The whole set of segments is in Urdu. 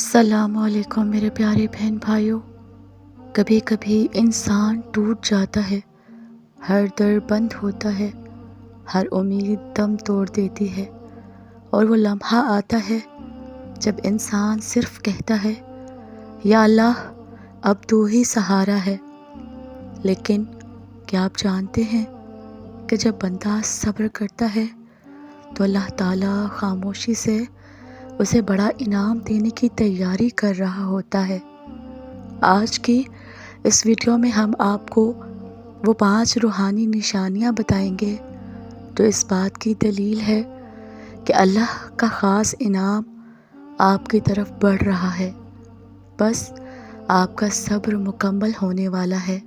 السلام علیکم میرے پیارے بہن بھائیوں۔ کبھی کبھی انسان ٹوٹ جاتا ہے، ہر در بند ہوتا ہے، ہر امید دم توڑ دیتی ہے، اور وہ لمحہ آتا ہے جب انسان صرف کہتا ہے یا اللہ اب تو ہی سہارا ہے۔ لیکن کیا آپ جانتے ہیں کہ جب بندہ صبر کرتا ہے تو اللہ تعالیٰ خاموشی سے اسے بڑا انعام دینے کی تیاری کر رہا ہوتا ہے۔ آج کی اس ویڈیو میں ہم آپ کو وہ 5 روحانی نشانیاں بتائیں گے جو اس بات کی دلیل ہے کہ اللہ کا خاص انعام آپ کی طرف بڑھ رہا ہے، بس آپ کا صبر مکمل ہونے والا ہے۔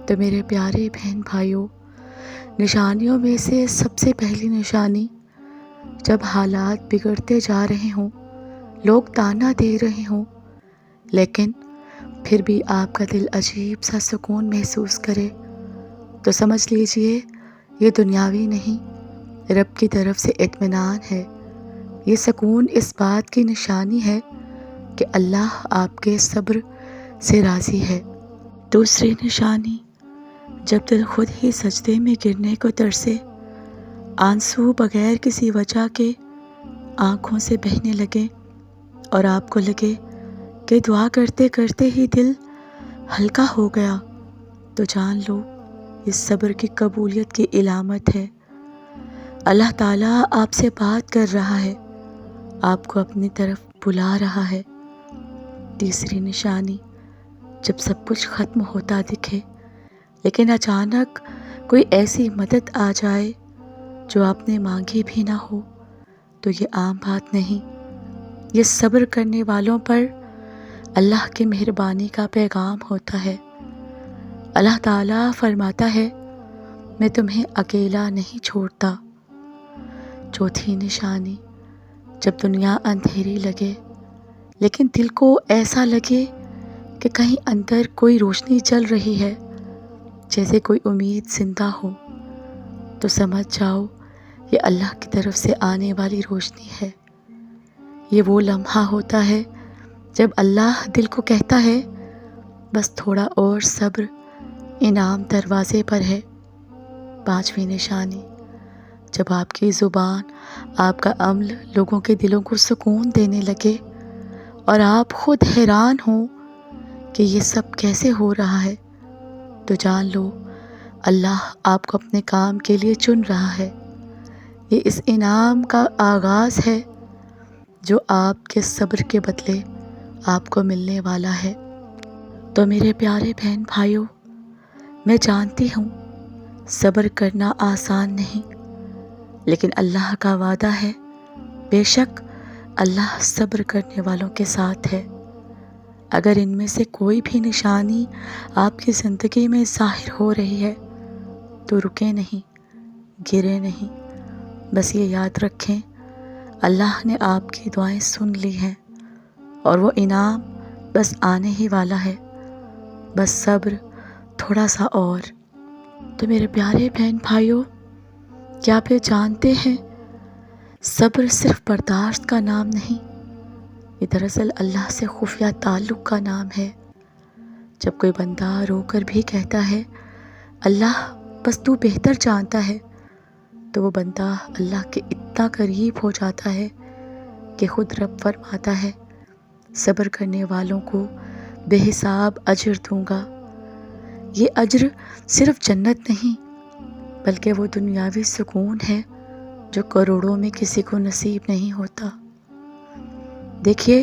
تو میرے پیارے بہن بھائیوں، نشانیوں میں سے سب سے پہلی نشانی، جب حالات بگڑتے جا رہے ہوں، لوگ تانا دے رہے ہوں، لیکن پھر بھی آپ کا دل عجیب سا سکون محسوس کرے، تو سمجھ لیجئے یہ دنیاوی نہیں، رب کی طرف سے اطمینان ہے۔ یہ سکون اس بات کی نشانی ہے کہ اللہ آپ کے صبر سے راضی ہے۔ دوسری نشانی، جب دل خود ہی سجدے میں گرنے کو ترسے، آنسو بغیر کسی وجہ کے آنکھوں سے بہنے لگے اور آپ کو لگے کہ دعا کرتے کرتے ہی دل ہلکا ہو گیا، تو جان لو یہ صبر کی قبولیت کی علامت ہے۔ اللہ تعالیٰ آپ سے بات کر رہا ہے، آپ کو اپنی طرف بلا رہا ہے۔ تیسری نشانی، جب سب کچھ ختم ہوتا دکھے لیکن اچانک کوئی ایسی مدد آ جائے جو آپ نے مانگی بھی نہ ہو، تو یہ عام بات نہیں، یہ صبر کرنے والوں پر اللہ کی مہربانی کا پیغام ہوتا ہے۔ اللہ تعالیٰ فرماتا ہے میں تمہیں اکیلا نہیں چھوڑتا۔ چوتھی نشانی، جب دنیا اندھیری لگے لیکن دل کو ایسا لگے کہ کہیں اندر کوئی روشنی جل رہی ہے، جیسے کوئی امید زندہ ہو، تو سمجھ جاؤ یہ اللہ کی طرف سے آنے والی روشنی ہے۔ یہ وہ لمحہ ہوتا ہے جب اللہ دل کو کہتا ہے بس تھوڑا اور صبر، انعام دروازے پر ہے۔ پانچویں نشانی، جب آپ کی زبان، آپ کا عمل لوگوں کے دلوں کو سکون دینے لگے اور آپ خود حیران ہوں کہ یہ سب کیسے ہو رہا ہے، تو جان لو اللہ آپ کو اپنے کام کے لیے چن رہا ہے۔ یہ اس انعام کا آغاز ہے جو آپ کے صبر کے بدلے آپ کو ملنے والا ہے۔ تو میرے پیارے بہن بھائیوں، میں جانتی ہوں صبر کرنا آسان نہیں، لیکن اللہ کا وعدہ ہے بے شک اللہ صبر کرنے والوں کے ساتھ ہے۔ اگر ان میں سے کوئی بھی نشانی آپ کی زندگی میں ظاہر ہو رہی ہے تو رکے نہیں، گرے نہیں، بس یہ یاد رکھیں اللہ نے آپ کی دعائیں سن لی ہیں اور وہ انعام بس آنے ہی والا ہے، بس صبر تھوڑا سا اور۔ تو میرے پیارے بہن بھائیوں، کیا آپ یہ جانتے ہیں صبر صرف برداشت کا نام نہیں، یہ دراصل اللہ سے خفیہ تعلق کا نام ہے۔ جب کوئی بندہ رو کر بھی کہتا ہے اللہ بس تو بہتر جانتا ہے، تو وہ بندہ اللہ کے اتنا قریب ہو جاتا ہے کہ خود رب فرماتا ہے صبر کرنے والوں کو بے حساب اجر دوں گا۔ یہ اجر صرف جنت نہیں بلکہ وہ دنیاوی سکون ہے جو کروڑوں میں کسی کو نصیب نہیں ہوتا۔ دیکھیے،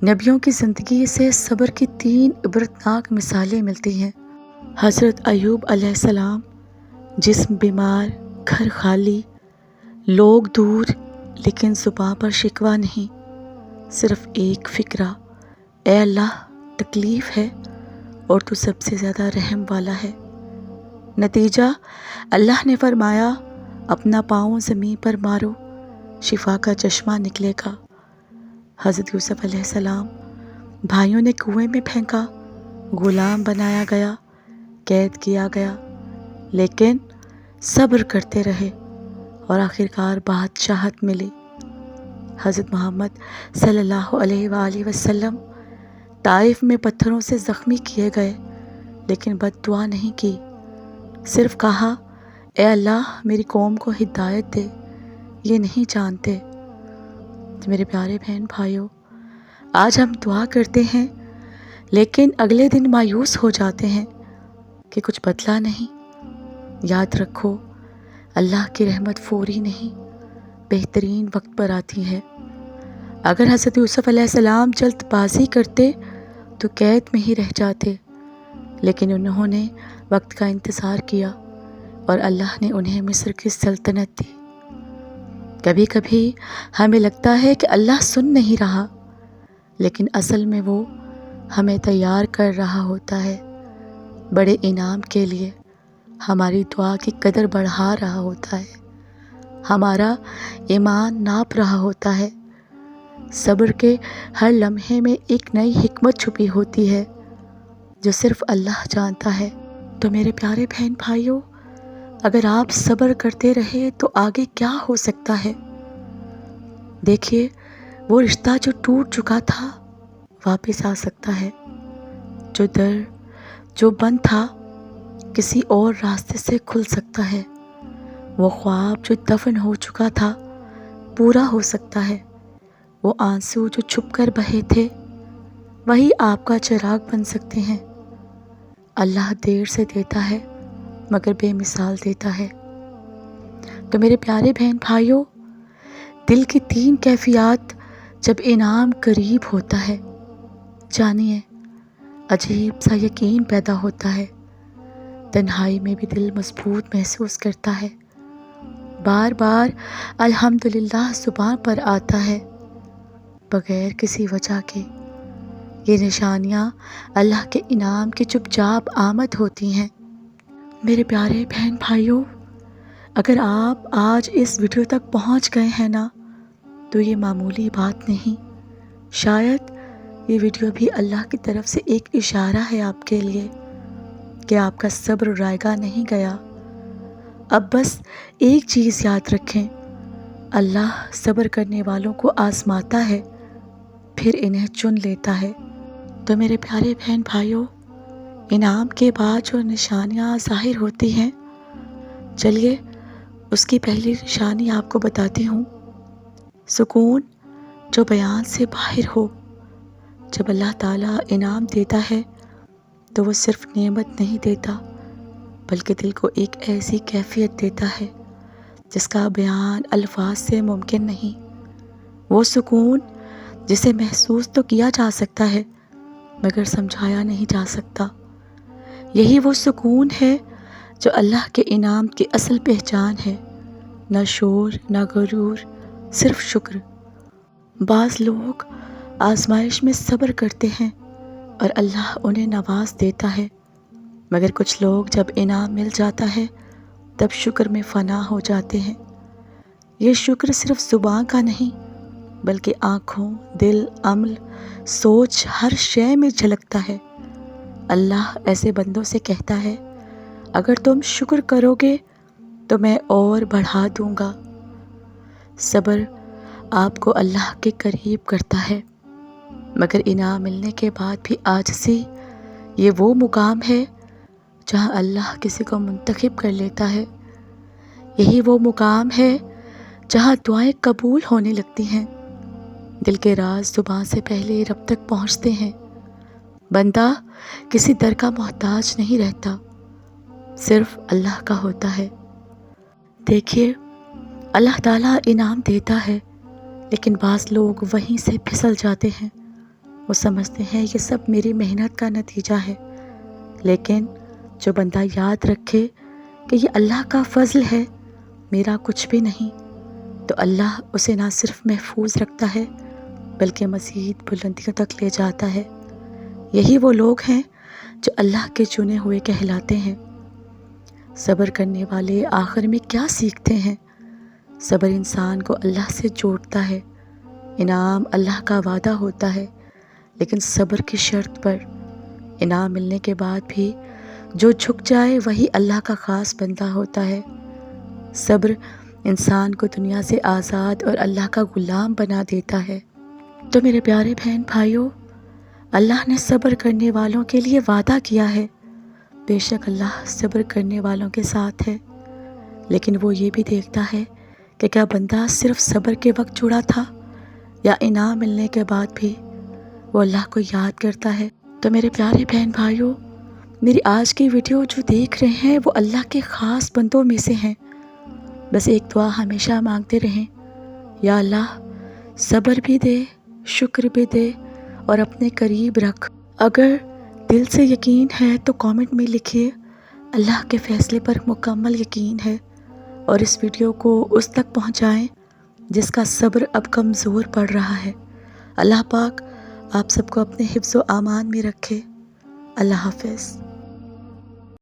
نبیوں کی زندگی سے صبر کی 3 عبرتناک مثالیں ملتی ہیں۔ حضرت ایوب علیہ السلام، جسم بیمار، گھر خالی، لوگ دور، لیکن زباں پر شکوہ نہیں، صرف ایک فکرہ، اے اللہ تکلیف ہے اور تو سب سے زیادہ رحم والا ہے۔ نتیجہ اللہ نے فرمایا اپنا پاؤں زمین پر مارو، شفا کا چشمہ نکلے گا۔ حضرت یوسف علیہ السلام، بھائیوں نے کنویں میں پھینکا، غلام بنایا گیا، قید کیا گیا، لیکن صبر کرتے رہے اور آخرکار بادشاہت ملی۔ حضرت محمد صلی اللہ علیہ وآلہ وسلم طائف میں پتھروں سے زخمی کیے گئے، لیکن بد دعا نہیں کی، صرف کہا اے اللہ میری قوم کو ہدایت دے، یہ نہیں جانتے۔ تو میرے پیارے بہن بھائیوں، آج ہم دعا کرتے ہیں لیکن اگلے دن مایوس ہو جاتے ہیں کہ کچھ بدلا نہیں۔ یاد رکھو، اللہ کی رحمت فوری نہیں، بہترین وقت پر آتی ہے۔ اگر حضرت یوسف علیہ السلام جلد بازی کرتے تو قید میں ہی رہ جاتے، لیکن انہوں نے وقت کا انتظار کیا اور اللہ نے انہیں مصر کی سلطنت دی۔ کبھی کبھی ہمیں لگتا ہے کہ اللہ سن نہیں رہا، لیکن اصل میں وہ ہمیں تیار کر رہا ہوتا ہے، بڑے انعام کے لیے ہماری دعا کی قدر بڑھا رہا ہوتا ہے، ہمارا ایمان ناپ رہا ہوتا ہے۔ صبر کے ہر لمحے میں ایک نئی حکمت چھپی ہوتی ہے جو صرف اللہ جانتا ہے۔ تو میرے پیارے بہن بھائیوں، اگر آپ صبر کرتے رہے تو آگے کیا ہو سکتا ہے؟ دیکھیے، وہ رشتہ جو ٹوٹ چکا تھا واپس آ سکتا ہے، جو در جو بند تھا کسی اور راستے سے کھل سکتا ہے، وہ خواب جو دفن ہو چکا تھا پورا ہو سکتا ہے، وہ آنسو جو چھپ کر بہے تھے وہی آپ کا چراغ بن سکتے ہیں۔ اللہ دیر سے دیتا ہے مگر بے مثال دیتا ہے۔ تو میرے پیارے بہن بھائیوں، دل کی 3 کیفیات جب انعام قریب ہوتا ہے، جانیے عجیب سا یقین پیدا ہوتا ہے، تنہائی میں بھی دل مضبوط محسوس کرتا ہے، بار بار الحمدللہ زبان پر آتا ہے بغیر کسی وجہ کے۔ یہ نشانیاں اللہ کے انعام کی چپ چاپ آمد ہوتی ہیں۔ میرے پیارے بہن بھائیوں، اگر آپ آج اس ویڈیو تک پہنچ گئے ہیں نا، تو یہ معمولی بات نہیں، شاید یہ ویڈیو بھی اللہ کی طرف سے ایک اشارہ ہے آپ کے لیے کہ آپ کا صبر رائگاں نہیں گیا۔ اب بس ایک چیز یاد رکھیں، اللہ صبر کرنے والوں کو آزماتا ہے، پھر انہیں چن لیتا ہے۔ تو میرے پیارے بہن بھائیوں، انعام کے بعد جو نشانیاں ظاہر ہوتی ہیں، چلیے اس کی پہلی نشانی آپ کو بتاتی ہوں۔ سکون جو بیان سے باہر ہو۔ جب اللہ تعالیٰ انعام دیتا ہے تو وہ صرف نعمت نہیں دیتا، بلکہ دل کو ایک ایسی کیفیت دیتا ہے جس کا بیان الفاظ سے ممکن نہیں۔ وہ سکون جسے محسوس تو کیا جا سکتا ہے مگر سمجھایا نہیں جا سکتا۔ یہی وہ سکون ہے جو اللہ کے انعام کی اصل پہچان ہے، نہ شور نہ غرور، صرف شکر۔ بعض لوگ آزمائش میں صبر کرتے ہیں اور اللہ انہیں نواز دیتا ہے، مگر کچھ لوگ جب انعام مل جاتا ہے تب شکر میں فنا ہو جاتے ہیں۔ یہ شکر صرف زبان کا نہیں بلکہ آنکھوں، دل، عمل، سوچ، ہر شے میں جھلکتا ہے۔ اللہ ایسے بندوں سے کہتا ہے، اگر تم شکر کرو گے تو میں اور بڑھا دوں گا۔ صبر آپ کو اللہ کے قریب کرتا ہے، مگر انعام ملنے کے بعد بھی عاجزی، یہ وہ مقام ہے جہاں اللہ کسی کو منتخب کر لیتا ہے۔ یہی وہ مقام ہے جہاں دعائیں قبول ہونے لگتی ہیں، دل کے راز زبان سے پہلے رب تک پہنچتے ہیں۔ بندہ کسی در کا محتاج نہیں رہتا، صرف اللہ کا ہوتا ہے۔ دیکھیے، اللہ تعالیٰ انعام دیتا ہے لیکن بعض لوگ وہیں سے پھسل جاتے ہیں۔ وہ سمجھتے ہیں یہ سب میری محنت کا نتیجہ ہے، لیکن جو بندہ یاد رکھے کہ یہ اللہ کا فضل ہے، میرا کچھ بھی نہیں، تو اللہ اسے نہ صرف محفوظ رکھتا ہے بلکہ مزید بلندیوں تک لے جاتا ہے۔ یہی وہ لوگ ہیں جو اللہ کے چنے ہوئے کہلاتے ہیں۔ صبر کرنے والے آخر میں کیا سیکھتے ہیں؟ صبر انسان کو اللہ سے جوڑتا ہے۔ انعام اللہ کا وعدہ ہوتا ہے، لیکن صبر کی شرط پر۔ انعام ملنے کے بعد بھی جو جھک جائے وہی اللہ کا خاص بندہ ہوتا ہے۔ صبر انسان کو دنیا سے آزاد اور اللہ کا غلام بنا دیتا ہے۔ تو میرے پیارے بہن بھائیوں، اللہ نے صبر کرنے والوں کے لیے وعدہ کیا ہے۔ بے شک اللہ صبر کرنے والوں کے ساتھ ہے، لیکن وہ یہ بھی دیکھتا ہے کہ کیا بندہ صرف صبر کے وقت جڑا تھا یا انعام ملنے کے بعد بھی وہ اللہ کو یاد کرتا ہے۔ تو میرے پیارے بہن بھائیوں، میری آج کی ویڈیو جو دیکھ رہے ہیں وہ اللہ کے خاص بندوں میں سے ہیں۔ بس ایک دعا ہمیشہ مانگتے رہیں، یا اللہ صبر بھی دے، شکر بھی دے اور اپنے قریب رکھ۔ اگر دل سے یقین ہے تو کامنٹ میں لکھیے اللہ کے فیصلے پر مکمل یقین ہے، اور اس ویڈیو کو اس تک پہنچائیں جس کا صبر اب کمزور پڑ رہا ہے۔ اللہ پاک آپ سب کو اپنے حفظ و امان میں رکھے۔ اللہ حافظ۔